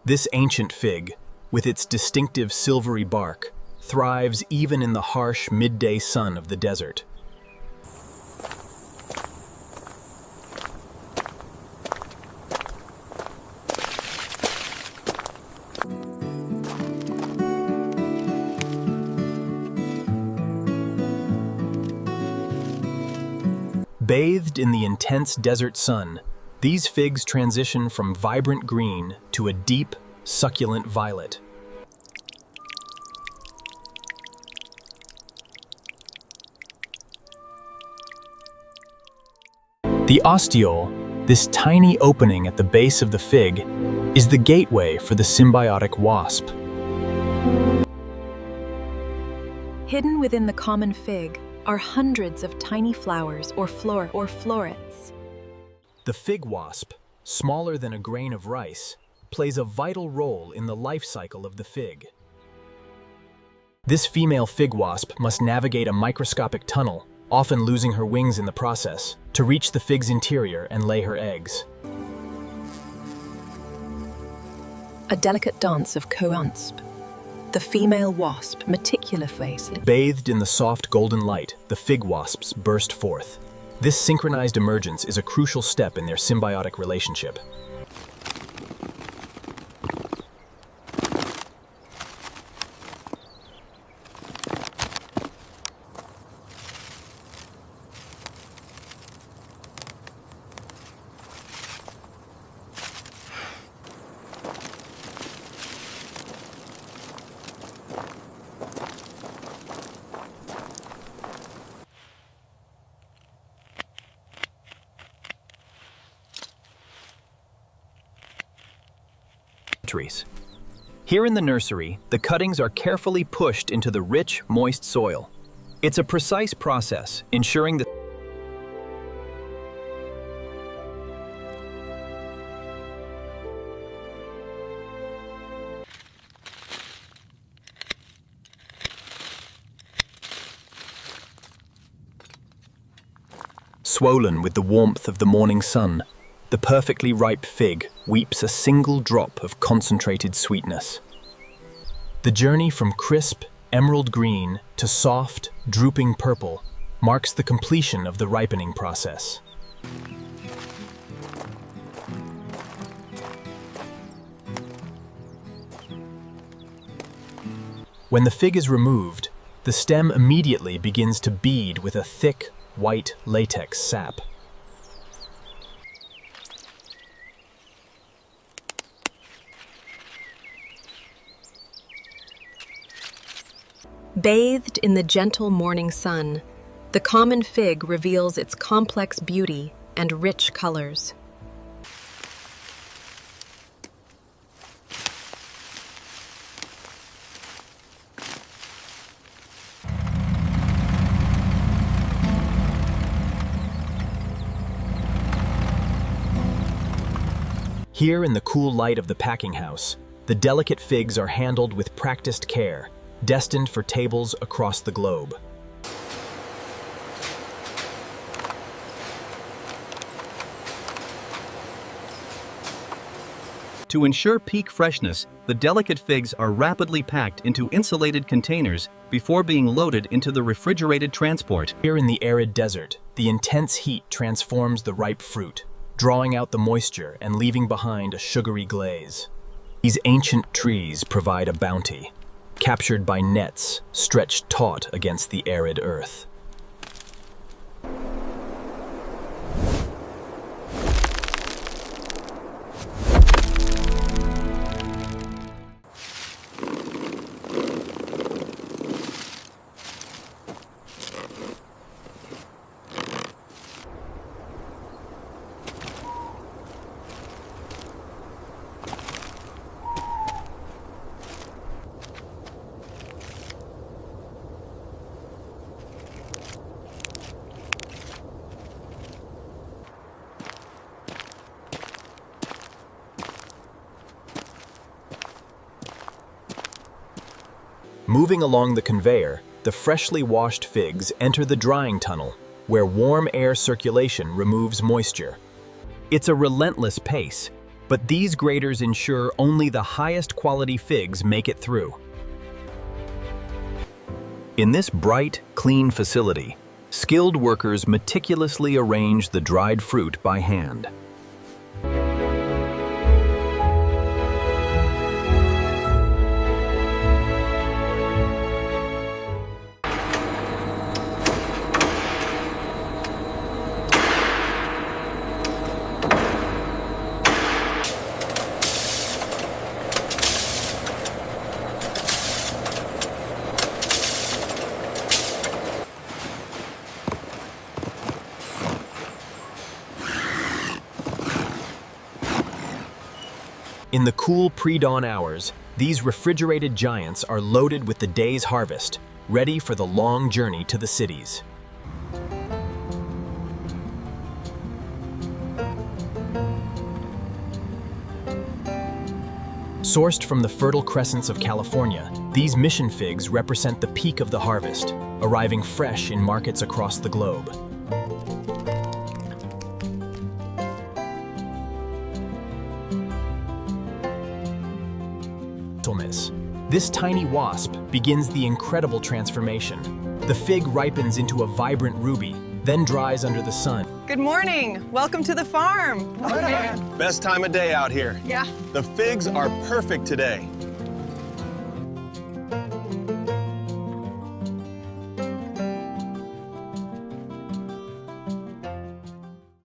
This ancient fig, with its distinctive silvery bark, thrives even in the harsh midday sun of the desert. Bathed in the intense desert sun, these figs transition from vibrant green to a deep, succulent violet. The ostiole, this tiny opening at the base of the fig, is the gateway for the symbiotic wasp. Hidden within the common fig are hundreds of tiny flowers or florets. The fig wasp, smaller than a grain of rice, plays a vital role in the life cycle of the fig. This female fig wasp must navigate a microscopic tunnel, often losing her wings in the process, to reach the fig's interior and lay her eggs. A delicate dance of co-wasp. The female wasp meticulously bathed in the soft golden light, the fig wasps burst forth. This synchronized emergence is a crucial step in their symbiotic relationship. Here in the nursery, the cuttings are carefully pushed into the rich, moist soil. It's a precise process, ensuring that swollen with the warmth of the morning sun, the perfectly ripe fig weeps a single drop of concentrated sweetness. The journey from crisp, emerald green to soft, drooping purple marks the completion of the ripening process. When the fig is removed, the stem immediately begins to bead with a thick, white latex sap. Bathed in the gentle morning sun, the common fig reveals its complex beauty and rich colors. Here in the cool light of the packing house, the delicate figs are handled with practiced care, destined for tables across the globe. To ensure peak freshness, the delicate figs are rapidly packed into insulated containers before being loaded into the refrigerated transport. Here in the arid desert, the intense heat transforms the ripe fruit, drawing out the moisture and leaving behind a sugary glaze. These ancient trees provide a bounty, captured by nets stretched taut against the arid earth. Moving along the conveyor, the freshly washed figs enter the drying tunnel, where warm air circulation removes moisture. It's a relentless pace, But these graders ensure only the highest quality figs make it through. In this bright, clean facility, skilled workers meticulously arrange the dried fruit by hand. In the cool pre-dawn hours, these refrigerated giants are loaded with the day's harvest, ready for the long journey to the cities. Sourced from the fertile crescents of California, these mission figs represent the peak of the harvest, arriving fresh in markets across the globe. This tiny wasp begins the incredible transformation. The fig ripens into a vibrant ruby, then dries under the sun. Good morning. Welcome to the farm. Best time of day out here. Yeah. The figs are perfect today.